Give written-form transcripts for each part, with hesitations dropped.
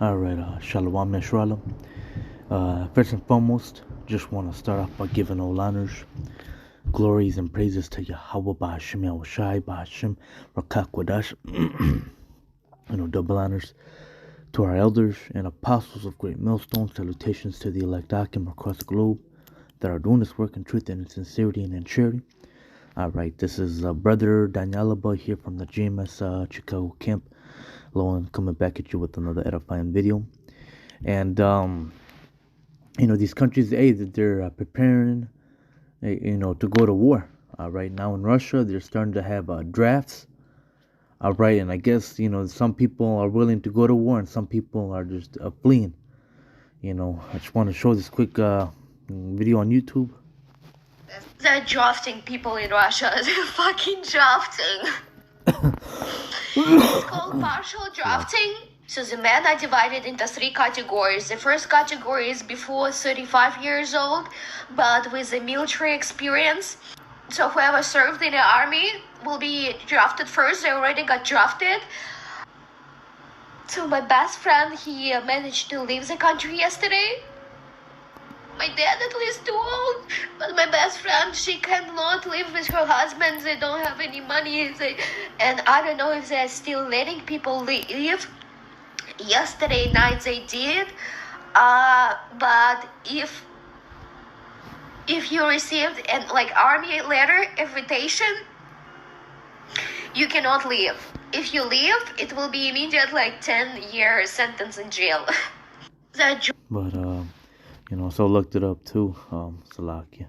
Alright, Shalom Neshralim. First and foremost, just want to start off by giving all honors, glories, and praises to Yahweh, Ba'ashem Yahushai, Ba'ashem Rakak Wadash. Double honors to our elders and apostles of great millstones. Salutations to the elect Akim across the globe that are doing this work in truth and in sincerity and in charity. Alright, this is Brother Danielaba here from the GMS Chicago camp. Hello, and coming back at you with another edifying video. And these countries, they're preparing, to go to war. Right now in Russia, they're starting to have drafts. Right, and I guess some people are willing to go to war, and some people are just fleeing. I just want to show this quick video on YouTube. They're drafting people in Russia. They're fucking drafting. It's called partial drafting. So the men are divided into 3 categories. The first category is before 35 years old, but with a military experience. So whoever served in the army will be drafted first. They already got drafted. So my best friend, he managed to leave the country yesterday. My dad at least too old, but my best friend, she cannot live with her husband. They don't have any money, and I don't know if they're still letting people leave. Yesterday night they did, but if you received an army letter invitation, you cannot leave. If you leave, it will be immediate 10-year sentence in jail. But so I looked it up too, Salakia.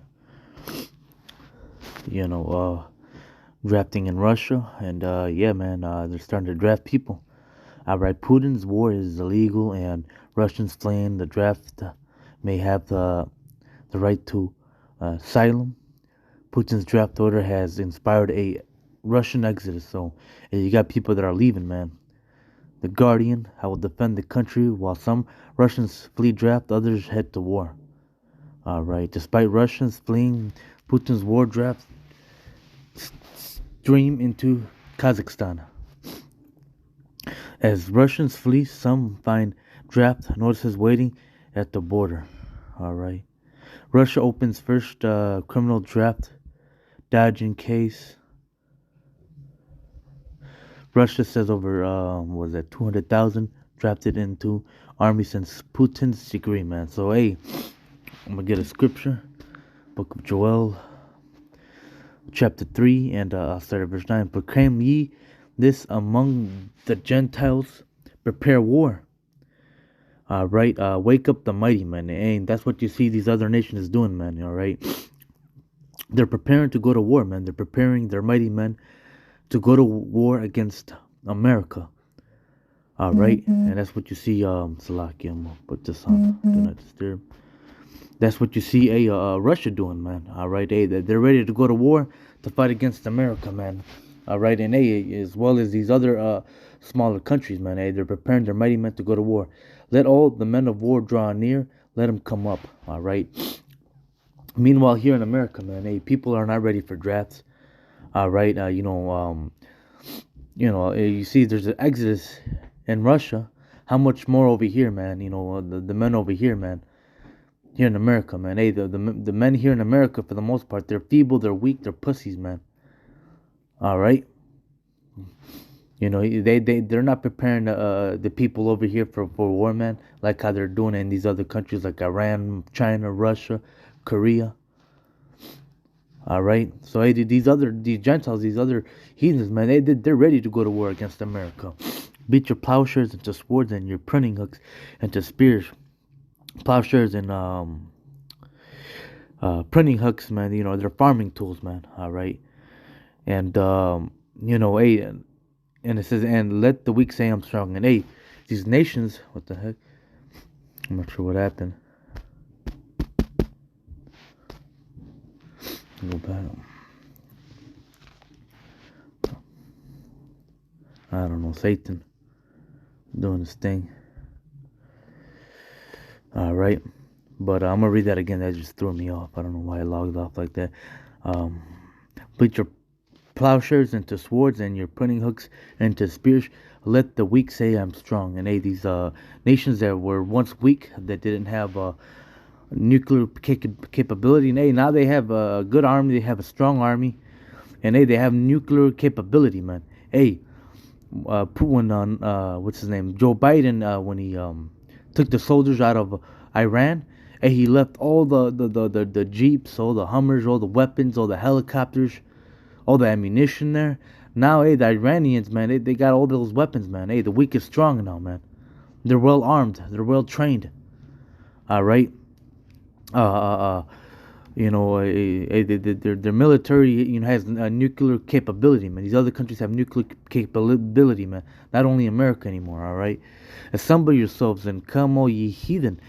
Drafting in Russia, and they're starting to draft people. Alright, Putin's war is illegal, and Russians fleeing the draft may have the right to asylum. Putin's draft order has inspired a Russian exodus, so you got people that are leaving, man. The Guardian, I will defend the country while some Russians flee draft, others head to war. Alright, despite Russians fleeing Putin's war draft, stream into Kazakhstan. As Russians flee, some find draft notices waiting at the border. Alright. Russia opens first criminal draft dodging case. Russia says over 200,000 drafted into army since Putin's decree, man. So hey, I'm gonna get a scripture, Book of Joel, chapter 3, and I'll start at verse 9. Proclaim ye this among the Gentiles, prepare war. Wake up the mighty, man. And that's what you see these other nations doing, man. Alright, they're preparing to go to war, man. They're preparing their mighty men to go to war against America. Alright, and that's what you see, Salaki, I'm gonna put this on, do not disturb. That's what you see Russia doing, man. Alright, they're ready to go to war to fight against America, man. Alright, and as well as these other smaller countries, man. They're preparing their mighty men to go to war. Let all the men of war draw near, let them come up. Alright. Meanwhile, here in America, man, people are not ready for drafts. Alright, you see there's an exodus in Russia. How much more over here, man? The men over here, man. Here in America, man. The men here in America, for the most part, they're feeble, they're weak, they're pussies, man. Alright. They're not preparing the people over here for war, man, like how they're doing in these other countries like Iran, China, Russia, Korea. Alright, so these Gentiles, these other heathens, man, they're ready to go to war against America. Beat your plowshares into swords and your pruning hooks into spears. Plowshares and pruning hooks, man, they're farming tools, man. Alright, and and it says, and let the weak say I'm strong. And these nations, what the heck? I'm not sure what happened. Go back. I don't know, Satan doing his thing. Alright, but I'm gonna read that again. That just threw me off. I don't know why I logged off like that. Beat your plowshares into swords and your pruning hooks into spears. Let the weak say, I'm strong. And hey, these nations that were once weak, that didn't have nuclear capability, and hey, now they have a good army. They have a strong army, and hey, they have nuclear capability, man. Hey, when what's his name, Joe Biden, when he took the soldiers out of Iran, and he left all the jeeps, all the Hummers, all the weapons, all the helicopters, all the ammunition there. Now, hey, the Iranians, man, they got all those weapons, man. Hey, the weak is strong now, man. They're well armed. They're well trained. All right. Their military, has nuclear capability, man. These other countries have nuclear capability, man. Not only America anymore, all right? Assemble yourselves and come, all ye heathen,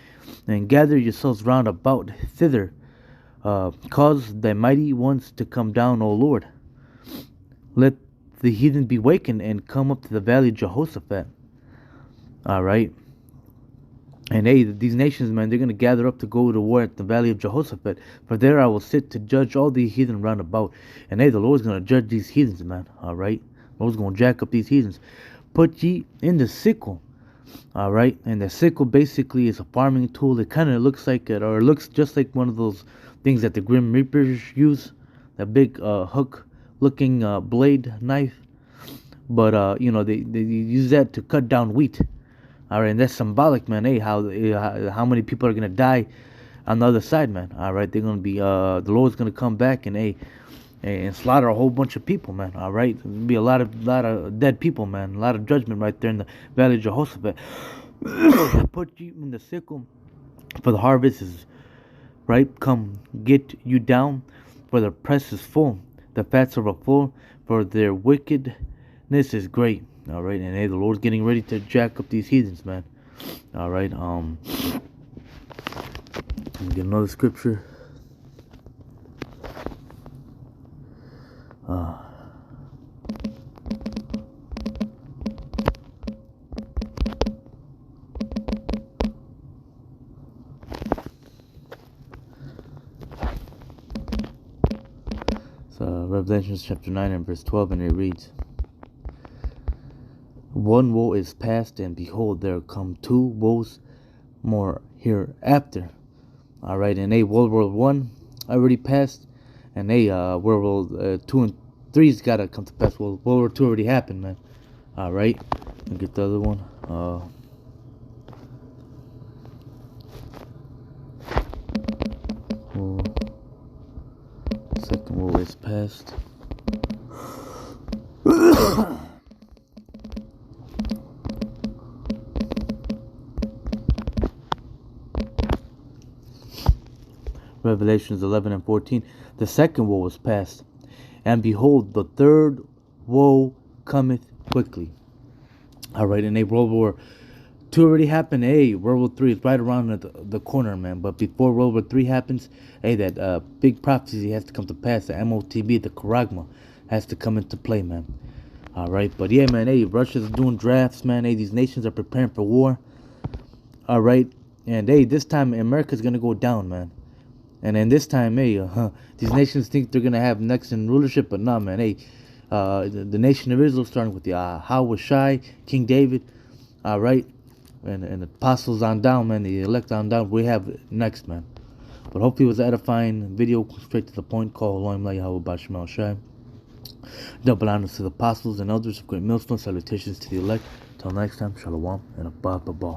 and gather yourselves round about thither. Cause the mighty ones to come down, O Lord. Let the heathen be wakened and come up to the valley of Jehoshaphat. All right? And hey, these nations, man, they're going to gather up to go to war at the valley of Jehoshaphat. For there I will sit to judge all the heathen round about. And hey, the Lord's going to judge these heathens, man. All right? The Lord's going to jack up these heathens. Put ye in the sickle. All right? And the sickle basically is a farming tool. It kind of looks like it, or it looks just like one of those things that the Grim Reapers use. That big hook-looking blade knife. But, they use that to cut down wheat. All right, and that's symbolic, man. Hey, how many people are gonna die on the other side, man? All right, they're gonna be the Lord's gonna come back and and slaughter a whole bunch of people, man. All right, there's gonna be a lot of dead people, man. A lot of judgment right there in the valley of Jehoshaphat. Put you in the sickle, for the harvest is ripe. Come, get you down, for the press is full. The fats are full, for their wickedness is great. All right, and hey, the Lord's getting ready to jack up these heathens, man. All right, let me get another scripture. So Revelation chapter 9 and verse 12, and it reads, one woe is past, and behold, there come two woes more hereafter. All right, and World War One already passed, and World War 2 and 3's gotta come to pass. Well, World War 2 already happened, man. All right, and get the other one. Second woe is past. Revelations 11 and 14. The second woe was past, and behold, the third woe cometh quickly. All right, and World War II already happened. World War III is right around the corner, man. But before World War III happens, that big prophecy has to come to pass. The MOTB, the Charagma, has to come into play, man. All right, but yeah, man. Russia's doing drafts, man. These nations are preparing for war. All right, and this time America's gonna go down, man. And then this time, these nations think they're gonna have next in rulership, but nah, man. The nation of Israel, starting with the Hawashai, King David, all right, and the apostles on down, man. The elect on down, we have next, man. But hopefully, it was an edifying video, straight to the point. Call Elohim Yahweh Bashmal Shai. Double honors to the apostles and elders of Great Millstone. Salutations to the elect. Till next time, Shalom and Abba Babal.